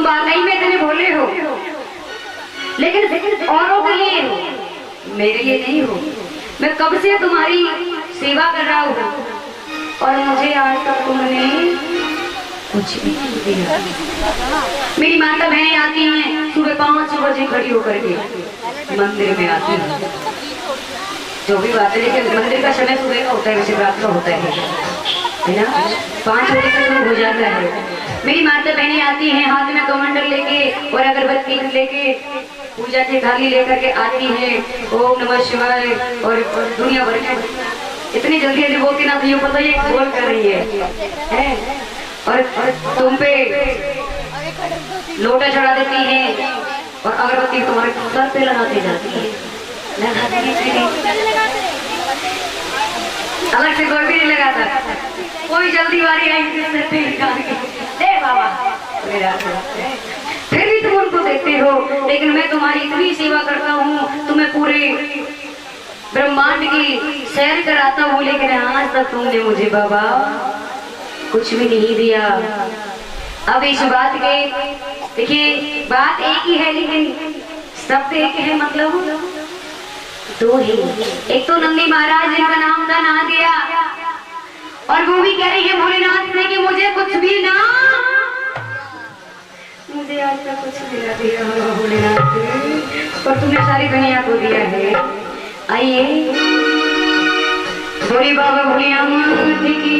तुम वाकई में इतने भोले हो, लेकिन औरों के लिए हो, मेरे लिए नहीं हो। मैं कब से तुम्हारी सेवा कर रहा हूँ और मुझे आज तक तुमने कुछ भी नहीं दिया। मेरी माता बहनें आती हैं सुबह 5 बजे खड़ी होकर के मंदिर में आती हैं, जो भी बात है, लेकिन मंदिर का समय सुबह का होता है, वैसे रात का होता है ना। 5 बजे तक हो जाता है। मेरी माता बहनें आती हैं हाथ में कमंडल लेके और अगरबत्ती लेके, पूजा की थाली लेकर के आती है, ओम नमः शिवाय, और दुनिया भर के इतनी जल्दी जल्दी बोलती ना, तो ये पता ये बोल कर रही है। और तुम पे लोटा चढ़ा देती है और अगरबत्ती तुम्हारे सर पे लगाते जाती है। अलग से कोई भी नहीं लगाता, कोई जल्दी वाली आई दे बाबा मेरा, फिर भी तुम उनको देखते हो। लेकिन मैं तुम्हारी इतनी सेवा करता हूँ, तुम्हें पूरे ब्रह्मांड की सैर कराता हूँ, लेकिन आज तक तुमने मुझे बाबा कुछ भी नहीं दिया। अब इस बात के देखिए, बात एक ही है लेकिन शब्द एक है, मतलब दो ही। एक तो नंदी महाराज जिनका नाम था ना दिया, और वो भी कह रही है भोलेनाथ ने कि मुझे कुछ भी ना, मुझे आज तक कुछ भी ना दिया भोलेनाथ, और तुमने सारी दुनिया को दिया है। आइए भोले बाबा भोलेनाथ की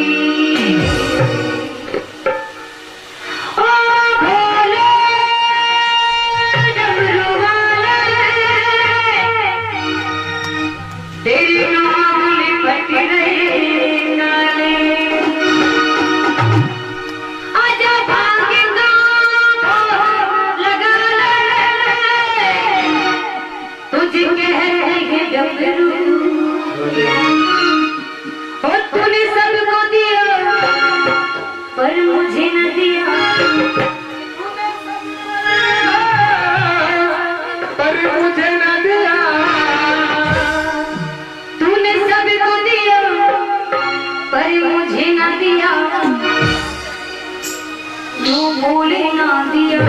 बोले ना दिया,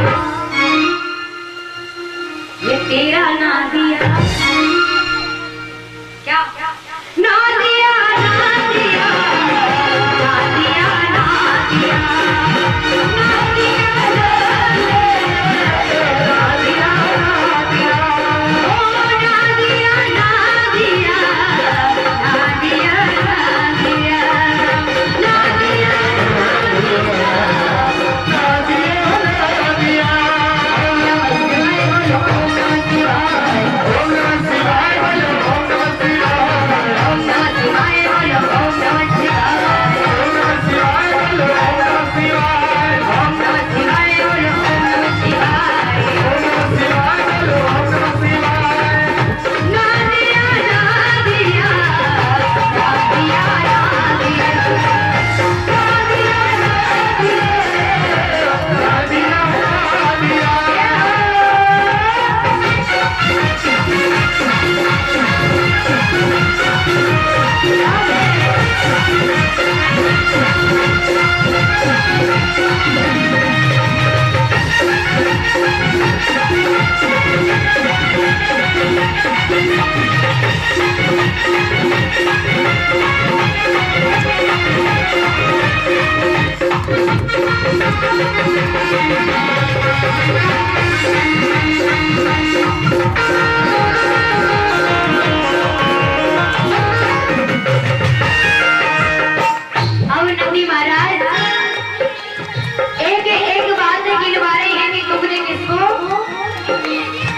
ये तेरा ना दिया, क्या ना दिया, ना दिया, ना दिया, ना दिया, ना दिया, ना दिया, ना दिया, ओ ना दिया, ना दिया, ना दिया, ना दिया, ना दिया,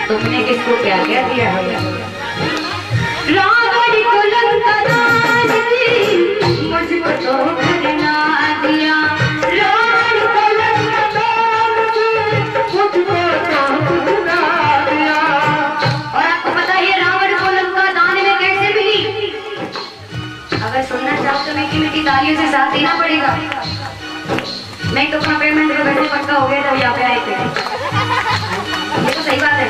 तुमने किसको क्या क्या दिया है? रावण को लंका दान दी, मुझको तो करना दिया। रावण को लंका दान दी, मुझको तो करना दिया। और आपको पता है रावण को लंका दान में कैसे मिली? अगर सुनना चाहो तो मीठी तालियों से साथ देना पड़ेगा। मैं तो अपना पेमेंट में बैठे पक्का हो गया जब यहाँ पे आए थे। ये तो सही बात है।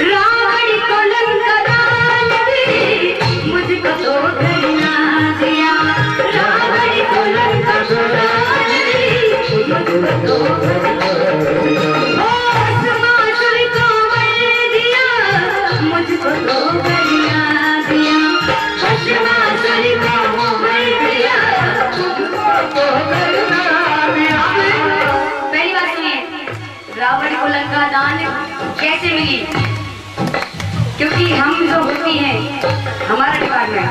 रावण को लंका दान दी, मुझको तो करना दिया। रावण को लंका दान दी, रावण को लंका दान कैसे मिली? क्योंकि हम जो होती हैं हमारा डिपार्टमेंट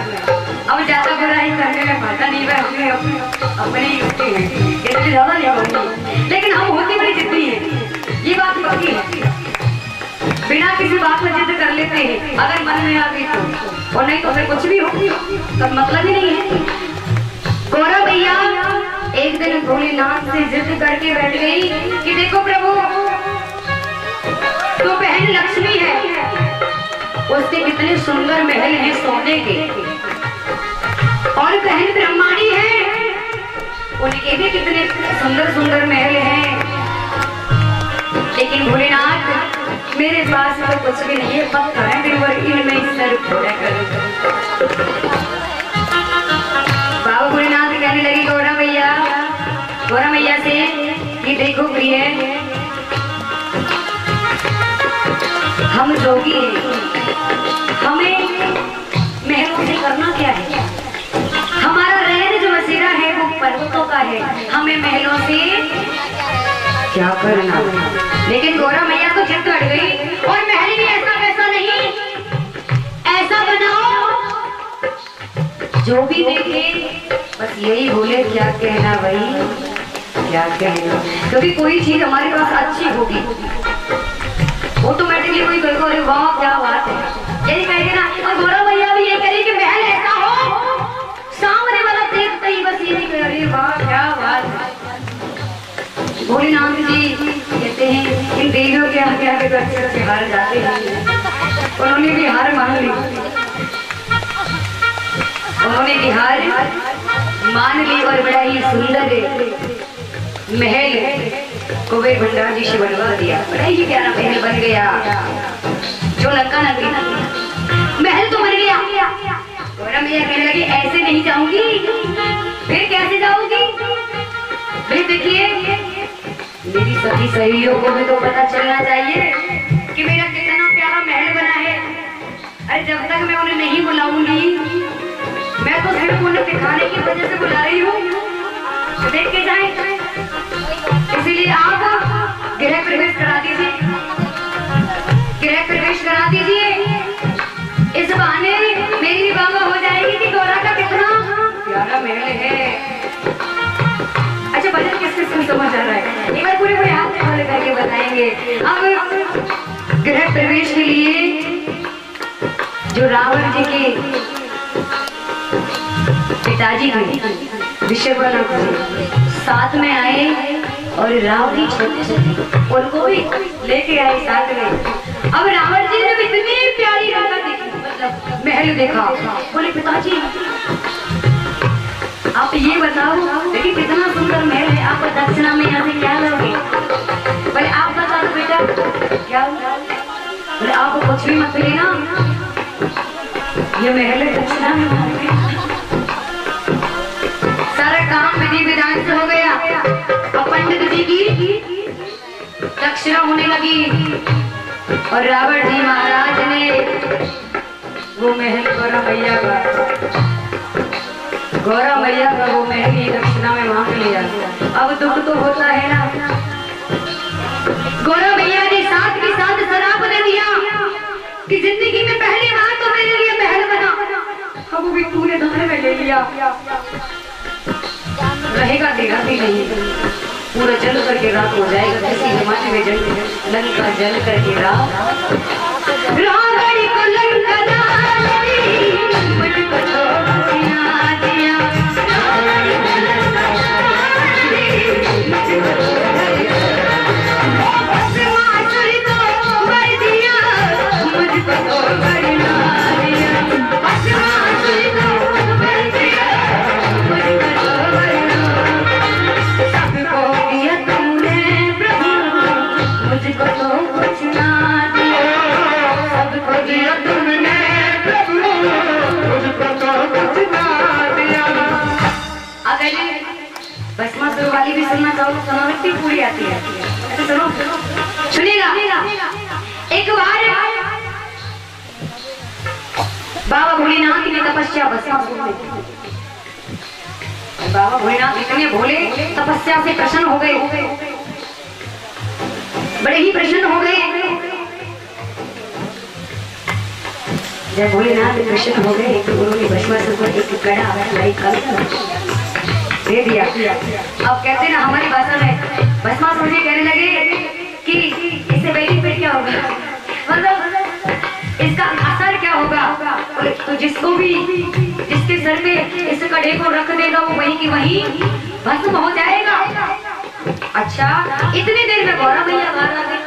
अब ज्यादा बुराई करने में पता नहीं है, अपने ही होते हैं इसलिए ज्यादा नहीं होती, लेकिन हम होती बड़ी जिद्दी हैं, ये बात पक्की है। बिना किसी बात पर जिद कर लेते हैं, अगर मन में आ गई तो, और नहीं तो फिर कुछ भी हो तब मतलब ही नहीं है। गौरव भैया एक दिन भोलेनाथ से जिद करके बैठ गई कि देखो प्रभु तो बहन लक्ष्मी है, उसके कितने सुंदर महल हैं सोने के, और बहन ब्रह्माणी है, उनके भी कितने सुंदर सुंदर महल हैं, लेकिन भोलेनाथ मेरे पास तो कुछ भी नहीं है, पक्का है इनमें सर फोड़ा करूं। बाबा भोलेनाथ कहने लगी गौरा मैया से कि देखो प्रिय हम जोगी हैं, हमें महलों से करना क्या है, हमारा रहन जो बसेरा है वो पर्वतों का है, हमें महलों से क्या करना। लेकिन गौरा मैया तो जिद कर गई, और महल भी ऐसा वैसा नहीं, ऐसा बनाओ जो भी देखे बस यही बोले क्या कहना भाई, क्या कहना, क्योंकि कोई चीज हमारे पास अच्छी होगी ऑटोमेटिकली कोई कहेगा अरे वाह क्या बात है, यही कहेंगे ना। और गौरव भैया भी ये करें कि महल ऐसा हो सामने वाला देखते ही बस यही कहे अरे वाह क्या बात है। भोलेनाथ जी कहते हैं इन देवियों के आगे आगे दर्शन से हार जाते हैं, उन्होंने भी हार मान ली, उन्होंने भी हार मान ली, और बड़ा ही सुंदर महल कुबेर भंडार जी से बनवा दिया, बड़ा ही प्यारा महल बन गया, जो लंका नगरी महल तो बन गया। गौरा मैया कहने लगी ऐसे नहीं जाऊंगी, फिर कैसे जाऊंगी? फिर देखिए मेरी सभी सहेलियों को भी तो पता चलना चाहिए कि मेरा कितना प्यारा महल बना है। अरे जब तक मैं उन्हें नहीं बुलाऊंगी, मैं तो सिर्फ उन्हें दिखाने की वजह से बुला रही हूँ, देख के जाए। इसीलिए आप गृह प्रवेश करा दीजिए, गृह प्रवेश करा दीजिए, इस बहाने मेरी भी बाबा हो जाएगी कि गौरा का कितना प्यारा महल है। अच्छा बजट किस किस को समझ आ रहा है, एक बार पूरे पूरे हाथ वाले करके बताएंगे। अब गृह प्रवेश के लिए जो रावण जी के पिताजी थे विश्वनाथ जी साथ में आए, और रावण छोटे उनको भी लेके आए साथ में। अब रावण जी ने इतनी प्यारी राधा देखी, मतलब महल देखा, बोले पिताजी आप ये बताओ देखिए कितना सुंदर महल है, आप दक्षिणा में यहाँ से क्या लोगे? बोले आप बता दो बेटा क्या? बोले आप कुछ भी मत लेना, ये महल है दक्षिणा में। सारा काम विधि विधान से हो गया, अब पंडित जी की दक्षिणा होने लगी, और रावण जी महाराज ने वो महल गौरा मैया का वो महल की दक्षिणा में मांग लिया। अब दुख तो होता है ना, गौरा मैया ने साथ के साथ शराब दे दिया कि जिंदगी में पहली बार तो मेरे लिए महल बना, अब वो भी पूरे धन में ले लिया, रहेगा देगा भी नहीं, पूरा जल करके रात हो जाएगा। किसी जमाने में जल लंका जल करके रात, रावण को लंका दानी मुझको तो बना दिया, रावण को लंका दानी मुझको तो आसुर को वर दिया, मुझको तो बना दिया, आसुर को वर दिया, मुझको तो मुझको तो कुछ ना दिया, सबको दिया तुमने समावृत्ति पूरी आती है। अच्छा सुनो, सुनिएगा। एक बार बाबा भोलेनाथ की तपस्या भस्मासुर ने, बाबा भोलेनाथ इतने भोले तपस्या से प्रसन्न हो गए, बड़े ही प्रसन्न हो गए। जब भोलेनाथ प्रसन्न हो गए तो उन्होंने भस्मासुर को एक कड़ा दे दिया। अब कहते ना हमारी भाषा में, भस्मासुर जी कहने लगे कि इससे बेनिफिट क्या होगा, मतलब इसका असर क्या होगा। तो जिसको भी, जिसके सर पे इस कड़े को रख देगा वो वहीं की वहीं भस्म हो जाएगा। अच्छा, इतनी देर में गौरा भैया बाहर आ गए।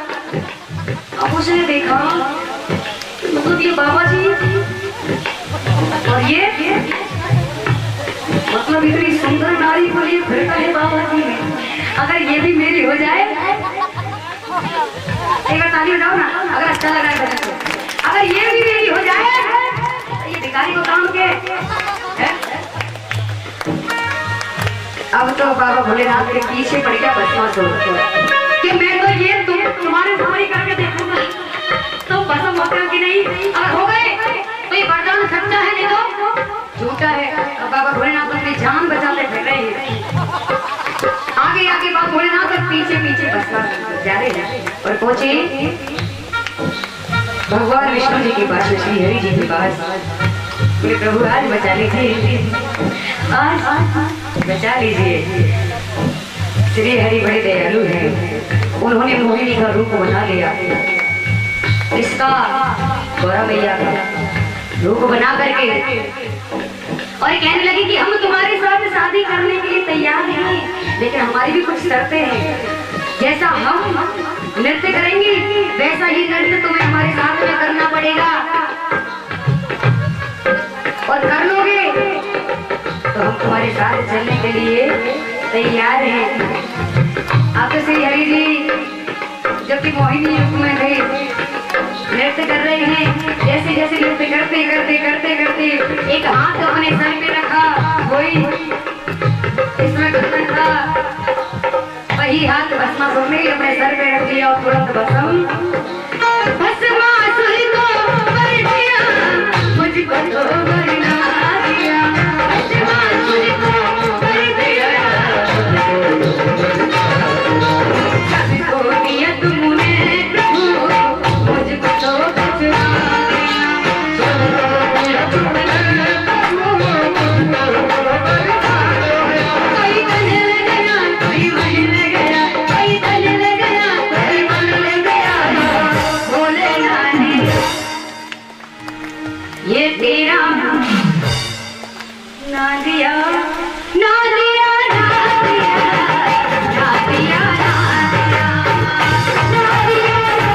अब उसने देखा मतलब ये बाबा जी और ये मतलब इतनी सुंदर नारी को लिए फिरता है बाबा जी में, अगर ये भी मेरी हो जाए, एक बार ताली बजाओ ना अगर अच्छा लग रहा है तो। अगर ये भी मेरी हो जाए तो ये भिखारी को काम के है? अब तो बाबा भोलेनाथ के पीछे पड़ गया भस्मासुर कि मैं तो ये तुम्हारे सामने करके देखूंगा तो भस्म होते हो कि नहीं। अगर हो गए तो ये वरदान सच्चा है, नहीं तो झूठा है। अब बाबा भोलेनाथ अपनी जान बचाते फिर रहे हैं। आगे आगे बाबा भोलेनाथ और पीछे पीछे भस्मासुर जा रहे हैं और पहुंचे भगवान विष्णु जी के पास, श्री हरि जी के पास। बोले प्रभु आज बचा लीजिए, आज बचा लीजिए। श्री हरि बड़े दयालु हैं, उन्होंने मोहिनी का रूप बना लिया, इसका गौरा मैया का रूप बना करके और कहने लगी कि हम तुम्हारे साथ शादी करने के लिए तैयार हैं, लेकिन हमारी भी कुछ शर्तें हैं। जैसा हम नृत्य करेंगे वैसा ही नृत्य तुम्हें हमारे साथ में करना पड़ेगा, और कर लोगे तो हम तुम्हारे साथ चलने के लिए तैयार हैं। आप श्री हरि जी जबकि मोहिनी रूप में थे, नृत्य कर रहे हैं। जैसे जैसे नृत्य करते करते करते करते एक हाथ अपने सर पे रखा, वही इसमें गर्दन था, वही हाथ भस्मासुर ने अपने सर पे रख दिया और तुरंत भस्मासुर को कर दिया, मुझको तो बना दिया, भस्मासुर को कर दिया, सबको दिया तुमने प्रभु, मुझको तो बचा ये तेरा ना दिया ना दिया ना दिया ना दिया ना दिया ना दिया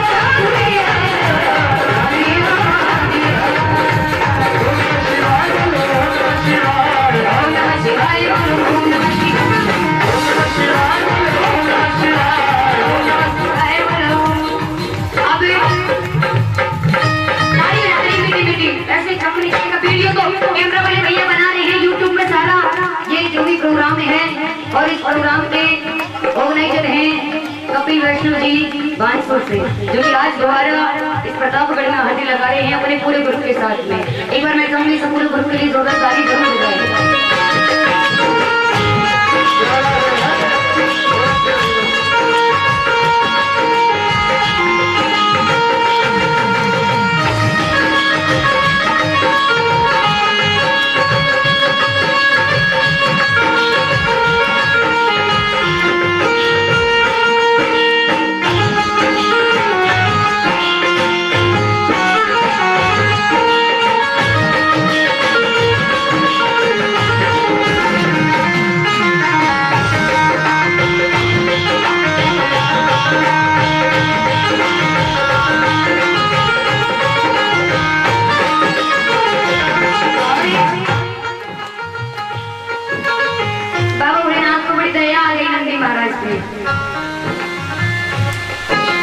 कैमरा वाले भैया बना रहे हैं यूट्यूब में सारा ये जो भी प्रोग्राम है, और इस प्रोग्राम के ऑर्गेनाइजर हैं कपिल वैष्णव जी बांसपुर से, जो कि आज दोबारा इस प्रतापगढ़ में हाजिरी लगा रहे हैं अपने पूरे ग्रुप के साथ में। एक बार मैं चाहूंगी सब पूरे ग्रुप के लिए जोरदार ताली जरूर लगाएं।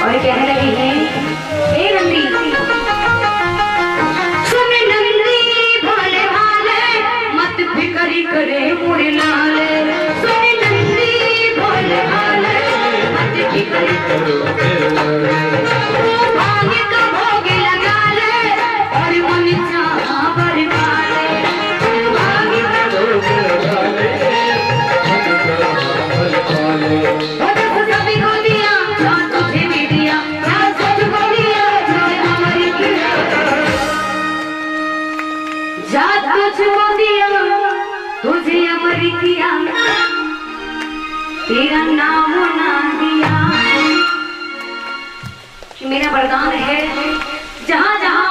और कहने लगी है, हे नंदी सुन नंदी भोले भाले मत फिक्री करे मुरे लाले, सुन नंदी भोले भाले भाग्य का भोग लगा ले और मन चाहा वर पा ले। भाग्य का भोग लगा ले सभी को दिया ना तुझे भी दिया ना तुझको दिया जो अमर किया। जा तुझको दिया तुझे अमर किया तेरा नाम ना दिया। मेरा वरदान है जहाँ जहाँ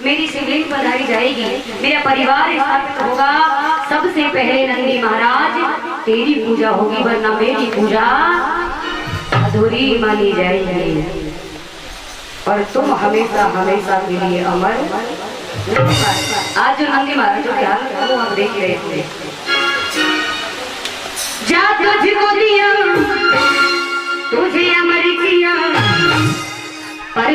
मेरी शिवलिंग पधारी जाएगी मेरा परिवार स्थापित होगा। सबसे पहले नंदी महाराज तेरी पूजा होगी वरना मेरी पूजा अधूरी मानी जाएगी और तुम हमेशा हमेशा के लिए अमर। आज जो नंदी महाराज जो क्या वो हम देख रहे थे। जा तुझको दिया तुझे अमर किया पर